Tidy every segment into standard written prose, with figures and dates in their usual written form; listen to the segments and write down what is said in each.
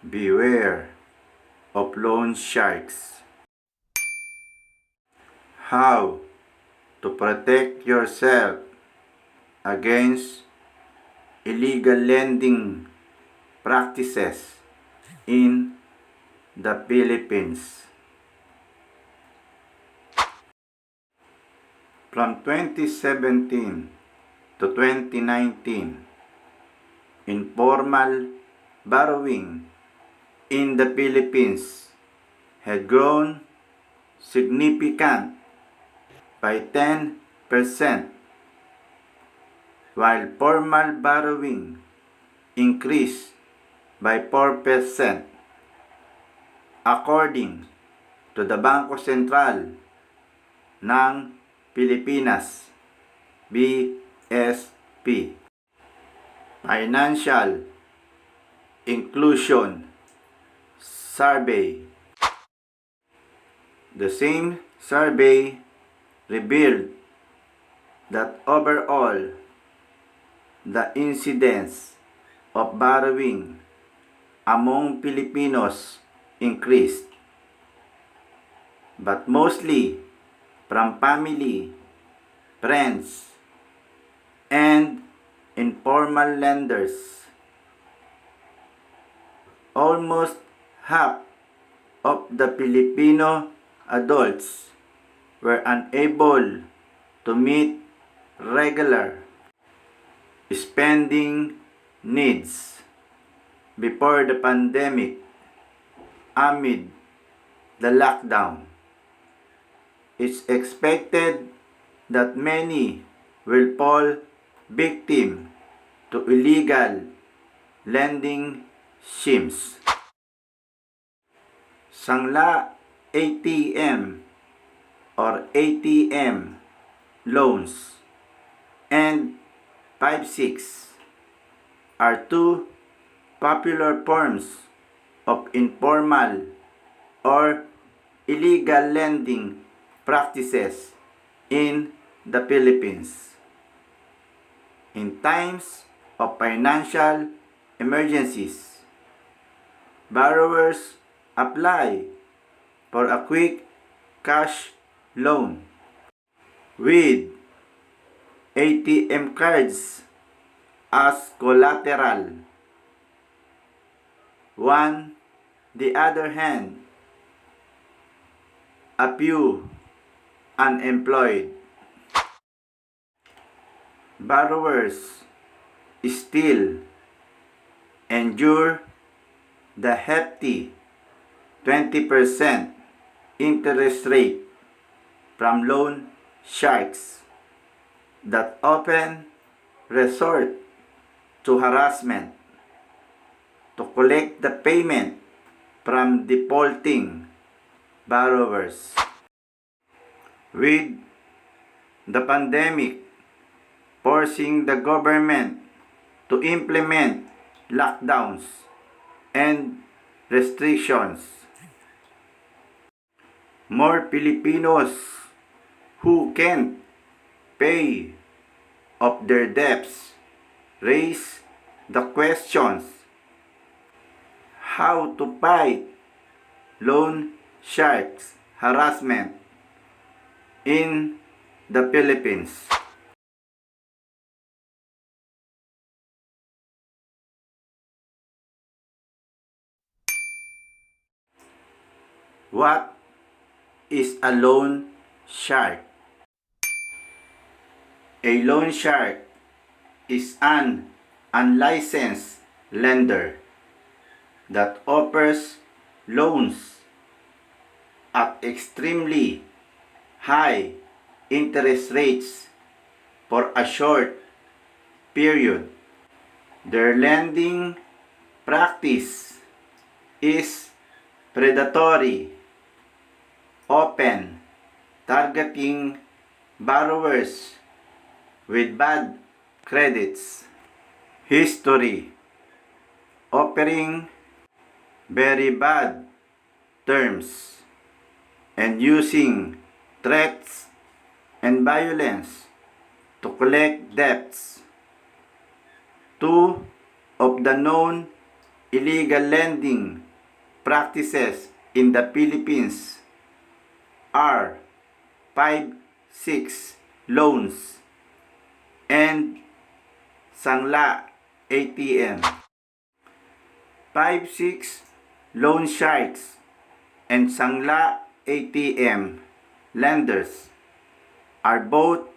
Beware of loan sharks. How to protect yourself against illegal lending practices in the Philippines. From 2017 to 2019, informal borrowing in the Philippines had grown significant by 10%, while formal borrowing increased by 4%, according to the Bangko Sentral ng Pilipinas, BSP. Financial Inclusion Survey. The same survey revealed that overall, the incidence of borrowing among Filipinos increased, but mostly from family, friends, and informal lenders. Almost half of the Filipino adults were unable to meet regular spending needs before the pandemic amid the lockdown. It's expected that many will fall victim to illegal lending schemes. Sangla ATM or ATM loans and 5/6 are two popular forms of informal or illegal lending practices in the Philippines. In times of financial emergencies, borrowers apply for a quick cash loan with ATM cards as collateral. On the other hand, a few unemployed borrowers still endure the hefty 20% interest rate from loan sharks that often resort to harassment to collect the payment from defaulting borrowers. With the pandemic forcing the government to implement lockdowns and restrictions, more Filipinos who can't pay off their debts raise the questions how to fight loan sharks harassment in the Philippines. What is a loan shark? A loan shark is an unlicensed lender that offers loans at extremely high interest rates for a short period. Their lending practice is predatory, often targeting borrowers with bad credits history, offering very bad terms, and using threats and violence to collect debts. Two of the known illegal lending practices in the Philippines are 5-6 loans and Sangla ATM. 5-6 loan sharks and Sangla ATM lenders are both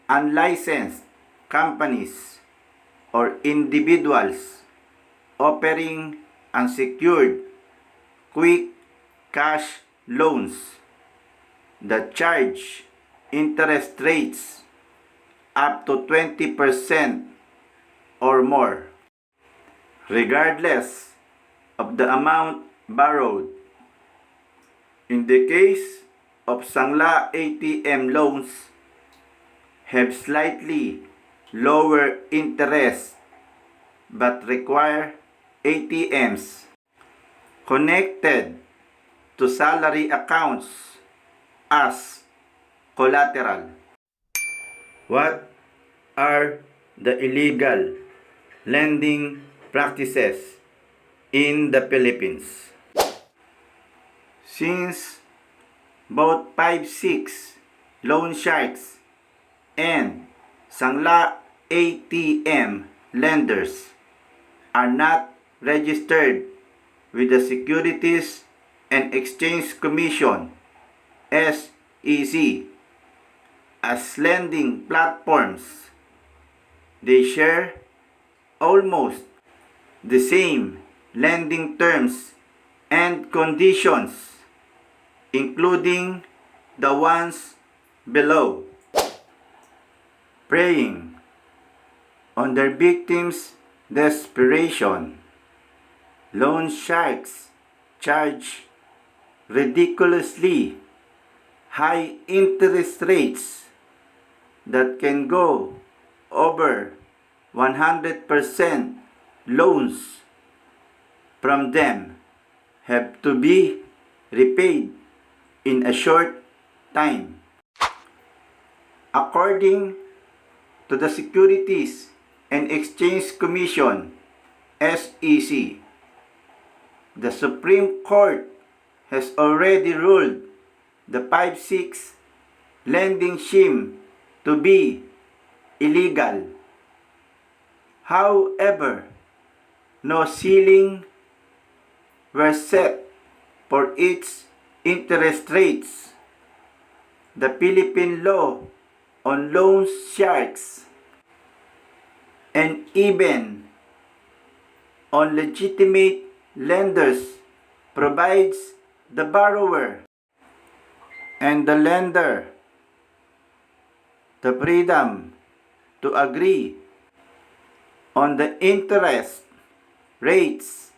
unlicensed companies or individuals offering unsecured quick cash loans that charge interest rates up to 20% or more, regardless of the amount borrowed. In the case of Sangla ATM loans, have slightly lower interest but require ATMs connected to salary accounts as collateral. What are the illegal lending practices in the Philippines? Since both 5-6 loan sharks and Sangla ATM lenders are not registered with the Securities and Exchange Commission (SEC) as lending platforms, they share almost the same lending terms and conditions, including the ones below. Preying on their victims' desperation, loan sharks charge ridiculously high interest rates that can go over 100%. Loans from them have to be repaid in a short time. According to the Securities and Exchange Commission (SEC), the Supreme Court has already ruled the 5-6 lending scheme to be illegal. However, no ceiling were set for its interest rates. The Philippine law on loan sharks and even on legitimate lenders provides the borrower and the lender the freedom to agree on the interest rates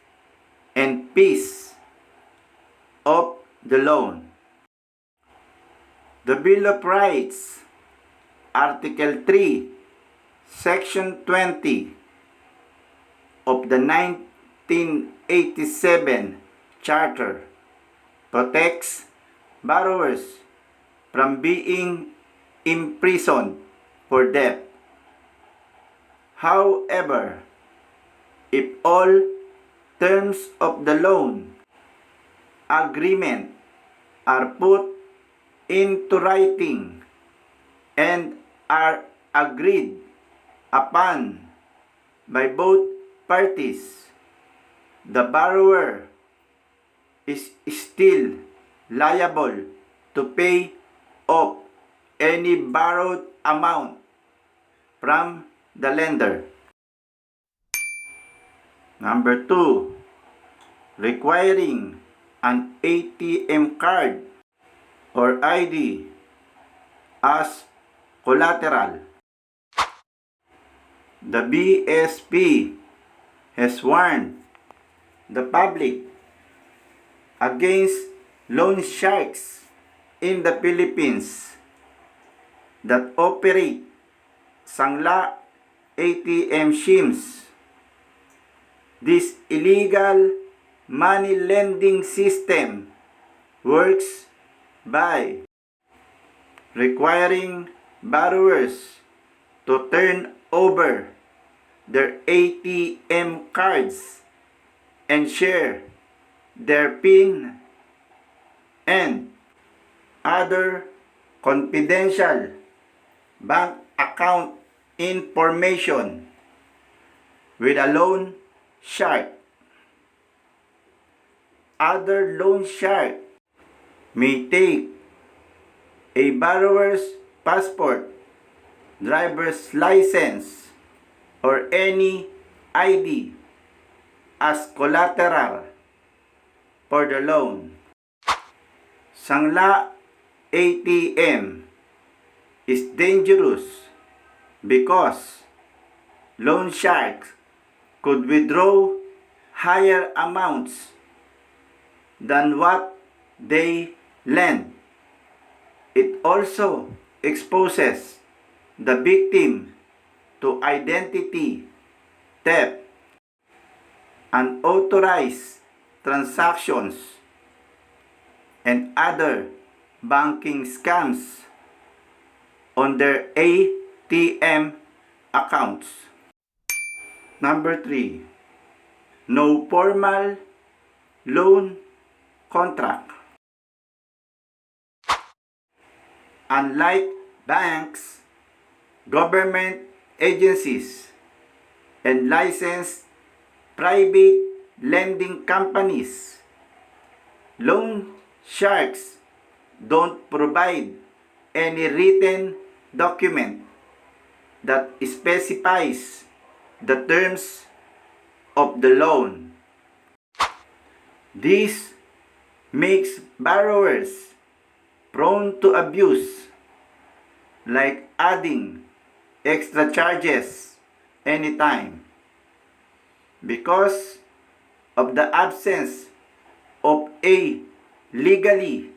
and fees of the loan. The Bill of Rights, Article 3, Section 20 of the 1987 Charter protects borrowers from being imprisoned for debt. However, if all terms of the loan agreement are put into writing and are agreed upon by both parties, the borrower is still liable to pay off any borrowed amount from the lender. Number 2, requiring an ATM card or ID as collateral. The BSP has warned the public against loan sharks in the Philippines that operate Sangla ATM schemes. This illegal money lending system works by requiring borrowers to turn over their ATM cards and share their PIN and other confidential bank account information with a loan shark. Other loan shark may take a borrower's passport, driver's license, or any ID as collateral for the loan. Sangla ATM is dangerous because loan sharks could withdraw higher amounts than what they lend. It also exposes the victim to identity theft, unauthorized transactions, and other banking scams on their ATM accounts. Number 3, no formal loan contract. Unlike banks, government agencies, and licensed private lending companies, loan sharks don't provide any written document that specifies the terms of the loan. This makes borrowers prone to abuse, like adding extra charges anytime. Because of the absence of a legally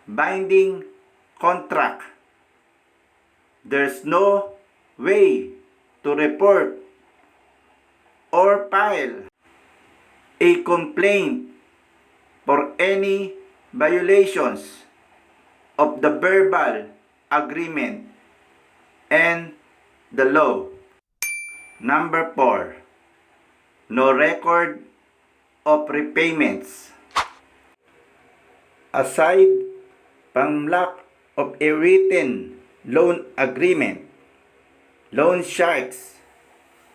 binding contract, there's no way to report or file a complaint for any violations of the verbal agreement and the law. Number 4, no record of repayments. Aside from lack of a written loan agreement, loan sharks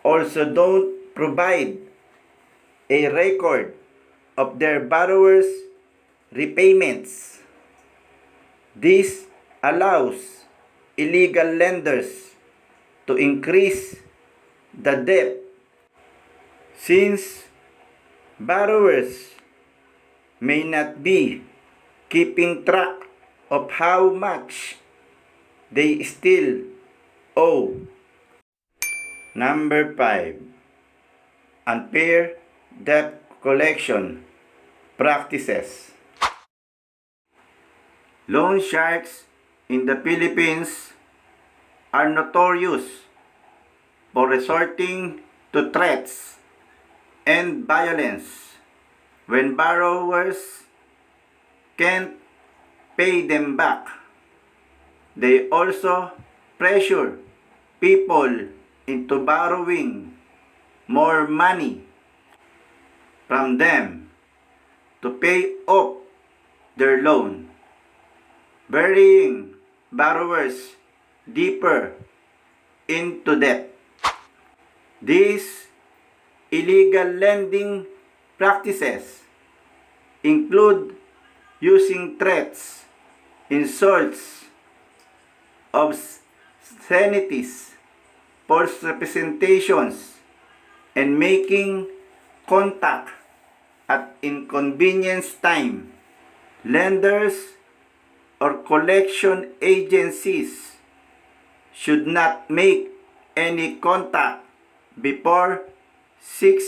also don't provide a record of their borrowers' repayments. This allows illegal lenders to increase the debt, since borrowers may not be keeping track of how much they still owe. Number 5, unfair debt collection practices. Loan sharks in the Philippines are notorious for resorting to threats and violence when borrowers can't pay them back. They also pressure people into borrowing more money from them to pay off their loan, burying borrowers deeper into debt. These illegal lending practices include using threats, insults, obscenities, false representations, and making contact at inconvenience time. Lenders or collection agencies should not make any contact before 6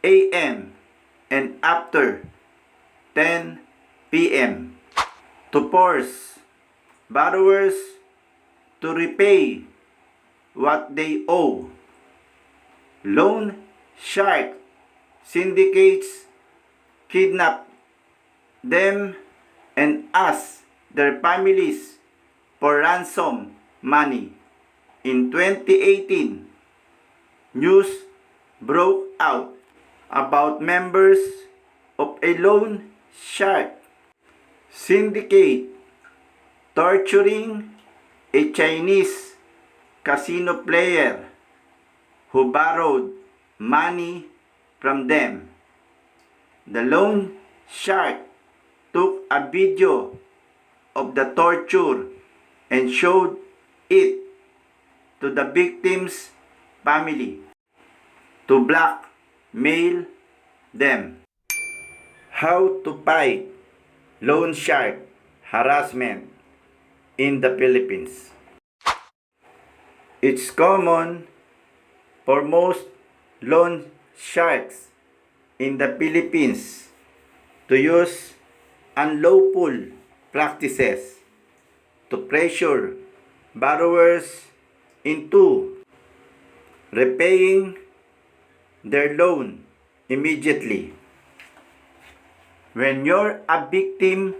a.m. and after 10 p.m. to force borrowers to repay what they owe. Loan shark syndicates kidnap them and ask their families for ransom money. In 2018, news broke out about members of a loan shark syndicate torturing a Chinese casino player who borrowed money from them. The loan shark took a video of the torture and showed it to the victim's family to blackmail them. How to fight loan shark harassment in the Philippines. It's common for most loan sharks in the Philippines to use unlawful practices to pressure borrowers into repaying their loan immediately. When you're a victim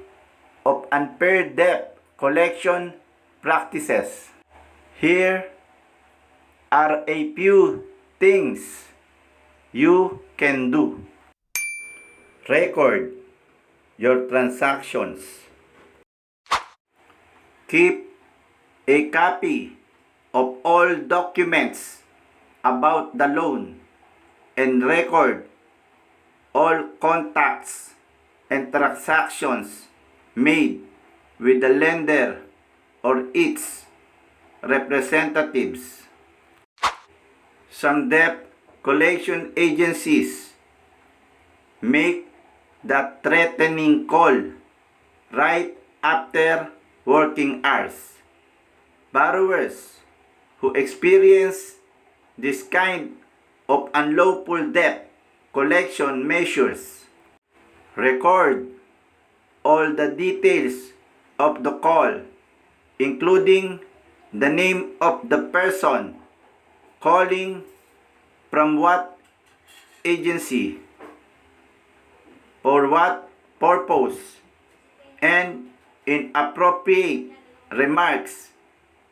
of unfair debt collection practices, here are a few things you can do. Record your transactions. Keep a copy of all documents about the loan and record all contacts and transactions made with the lender or its representatives. Some debt collection agencies make the threatening call right after working hours. Borrowers who experience this kind of unlawful debt collection measures record all the details of the call, including the name of the person calling, from what agency, for what purpose, and inappropriate remarks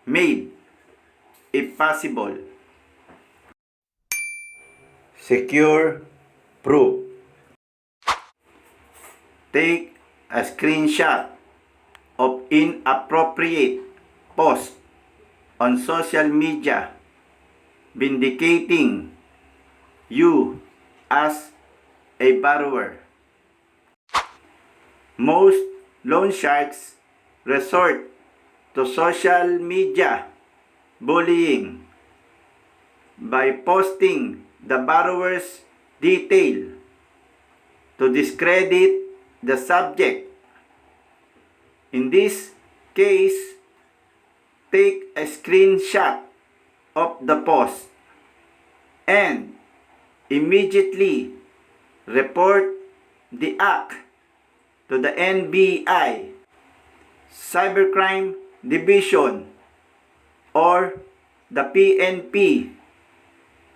made if possible. Secure proof. Take a screenshot of inappropriate post on social media vindicating you as a borrower. Most loan sharks resort to social media bullying by posting the borrower's detail to discredit the subject. In this case, take a screenshot of the post and immediately report the act to the NBI, Cybercrime Division, or the PNP,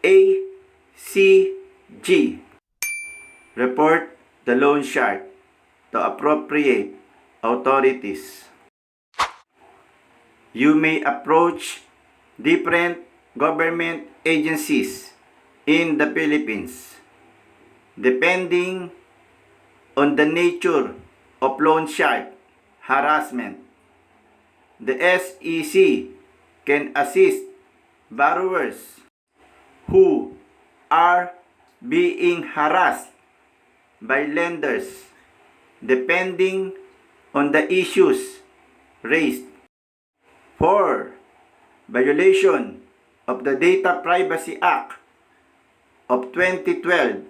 ACG. Report the loan shark to appropriate authorities. You may approach different government agencies in the Philippines depending on the nature of loan shark harassment. The SEC can assist borrowers who are being harassed by lenders depending on the issues raised. For violation of the Data Privacy Act of 2012,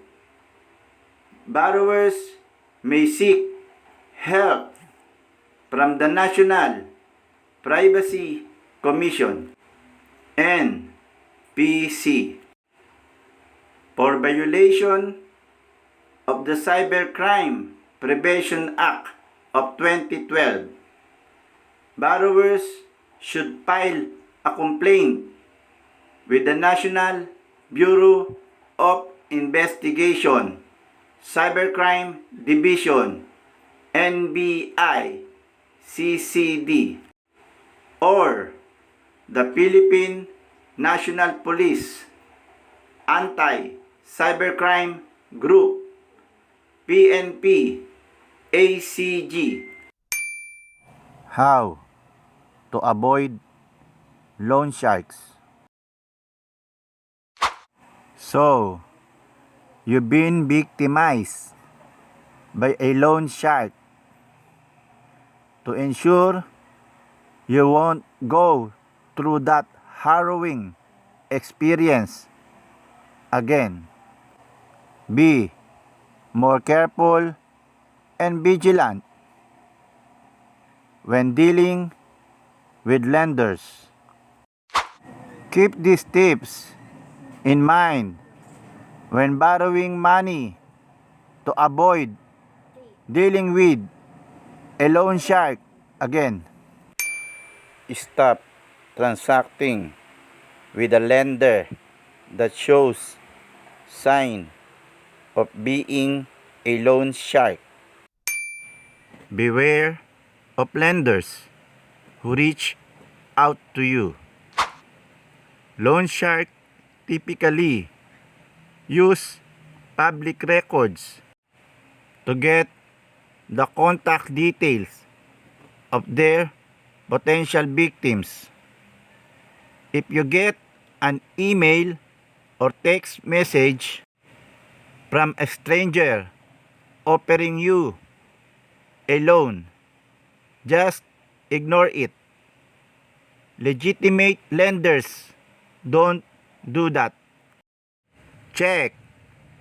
borrowers may seek help from the National Privacy Commission, NPC. For violation of the Cybercrime Prevention Act of 2012, borrowers should file a complaint with the National Bureau of Investigation, Cybercrime Division, NBI, CCD, or the Philippine National Police Anti-Cybercrime Group, PNP, ACG. How to avoid loan sharks. So, you've been victimized by a loan shark. To ensure you won't go through that harrowing experience again, be more careful and vigilant when dealing with lenders. Keep these tips in mind when borrowing money to avoid dealing with a loan shark again. Stop transacting with a lender that shows sign of being a loan shark. Beware of lenders who reach out to you. Loan shark typically use public records to get the contact details of their potential victims. If you get an email or text message from a stranger offering you a loan, just ignore it. Legitimate lenders don't do that. Check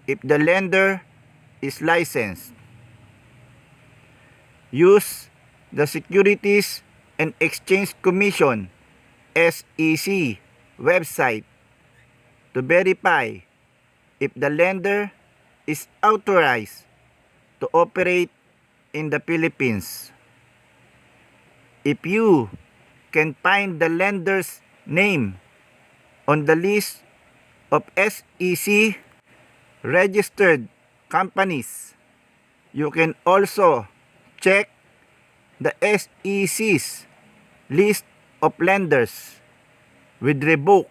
if the lender is licensed. Use the Securities and Exchange Commission (SEC) website to verify if the lender is authorized to operate in the Philippines. If you can find the lender's name on the list of SEC registered companies, you can also check the SEC's list of lenders with revoked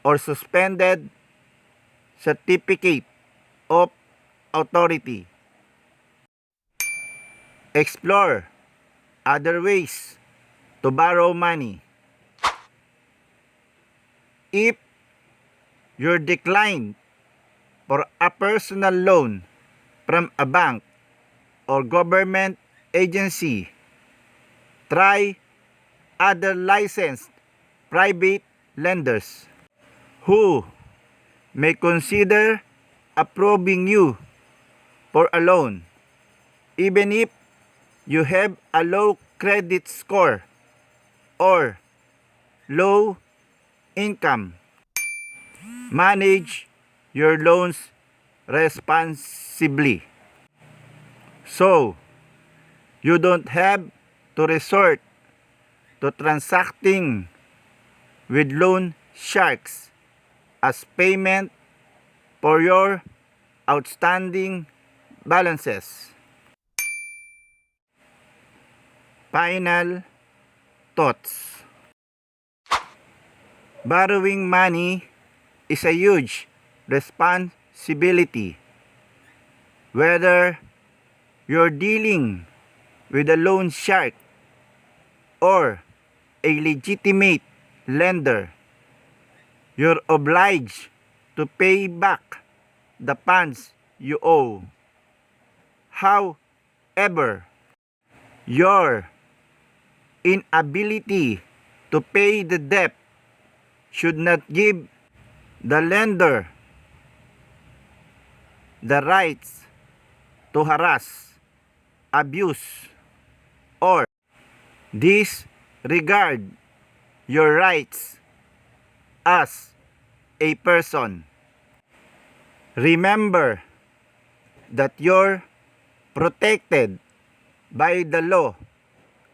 or suspended certificate of authority. Explore other ways to borrow money. If you're declined for a personal loan from a bank or government agency, try other licensed private lenders who may consider approving you for a loan, even if you have a low credit score or low income. Manage your loans responsibly so you don't have to resort to transacting with loan sharks as payment for your outstanding balances. Final thoughts. Borrowing money is a huge responsibility. Whether you're dealing with a loan shark or a legitimate lender, you're obliged to pay back the funds you owe. However, your inability to pay the debt should not give the lender the rights to harass, abuse, or disregard your rights as a person. Remember that you're protected by the law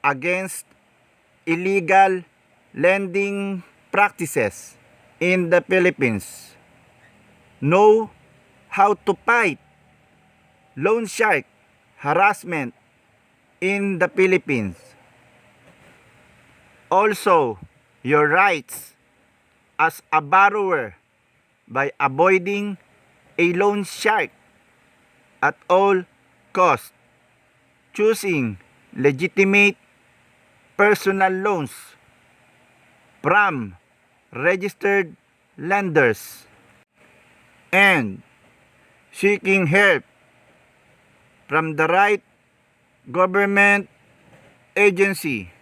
against illegal lending practices in the Philippines. Know how to fight loan shark harassment in the Philippines. Also, your rights as a borrower by avoiding a loan shark at all costs, choosing legitimate personal loans from registered lenders, and seeking help from the right government agency.